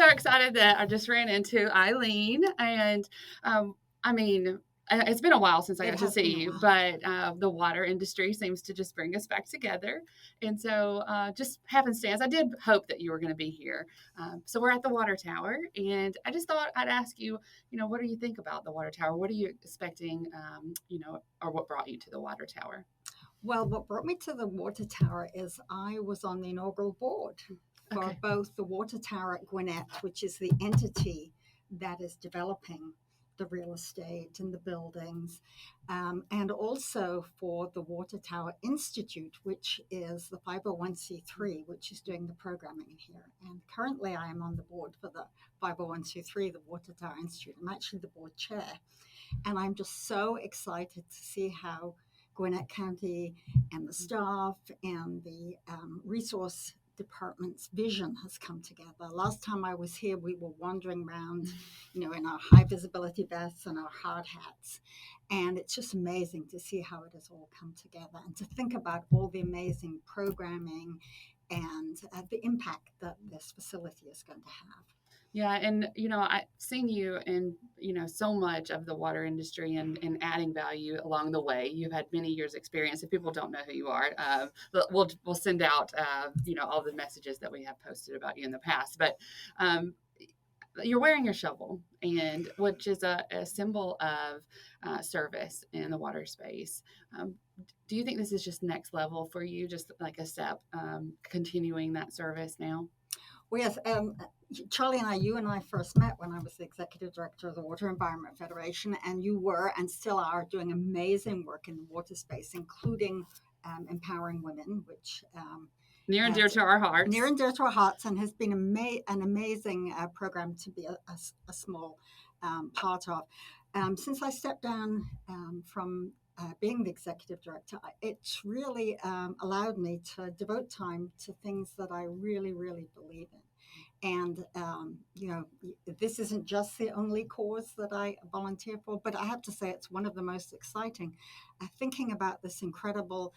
so excited that I just ran into Eileen, and I mean, it's been a while since I It got to has see been a you, while. but the water industry seems to just bring us back together. And so, just happenstance, I did hope that you were going to be here. So we're at the water tower, and I just thought I'd ask you, what do you think about the water tower? What are you expecting, or what brought you to the water tower? Well, what brought me to the water tower is I was on the inaugural board for Okay. both the water tower at Gwinnett, which is the entity that is developing the real estate and the buildings, and also for the Water Tower Institute, which is the 501c3, which is doing the programming here. And currently, I am on the board for the 501c3, the Water Tower Institute. I'm actually the board chair. And I'm just so excited to see how Gwinnett County and the staff and the resource department's vision has come together. Last time I was here, we were wandering around, in our high visibility vests and our hard hats. And it's just amazing to see how it has all come together and to think about all the amazing programming and the impact that this facility is going to have. Yeah, and I've seen you in so much of the water industry and adding value along the way. You've had many years' experience. If people don't know who you are, we'll send out all the messages that we have posted about you in the past. But you're wearing your shovel, and which is a symbol of service in the water space. Do you think this is just next level for you, just like a step, continuing that service now? Well, yes, Charli you and I first met when I was the executive director of the Water Environment Federation, and you were and still are doing amazing work in the water space, including empowering women, which Near and dear to our hearts. near and dear to our hearts, and has been an amazing program to be a small part of. Since I stepped down from being the executive director, it's really allowed me to devote time to things that I really, really believe in. And, this isn't just the only cause that I volunteer for, but I have to say it's one of the most exciting. Thinking about this incredible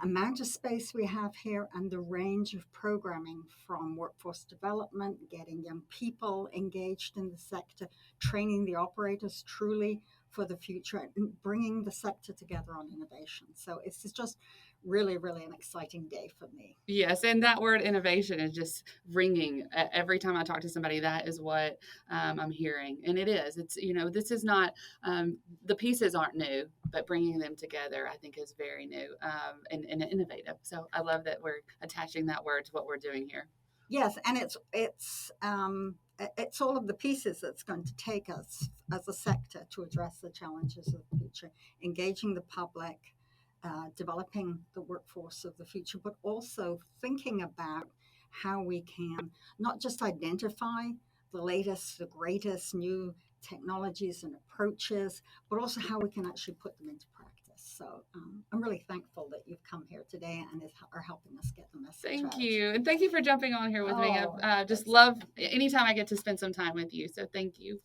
amount of space we have here and the range of programming from workforce development, getting young people engaged in the sector, training the operators truly for the future, and bringing the sector together on innovation. So it's just really, really an exciting day for me. Yes, and that word innovation is just ringing every time I talk to somebody. That is what I'm hearing, and it is. It's this is not the pieces aren't new, but bringing them together, I think, is very new and innovative. So I love that we're attaching that word to what we're doing here. Yes, and it's all of the pieces that's going to take us as a sector to address the challenges of the future, engaging the public, developing the workforce of the future, but also thinking about how we can not just identify the latest, the greatest new technologies and approaches, but also how we can actually put them into practice. So I'm really thankful that you've come here today and are helping us get the message Thank out. you, and thank you for jumping on here with me. Oh, I just love anytime I get to spend some time with you. So thank you.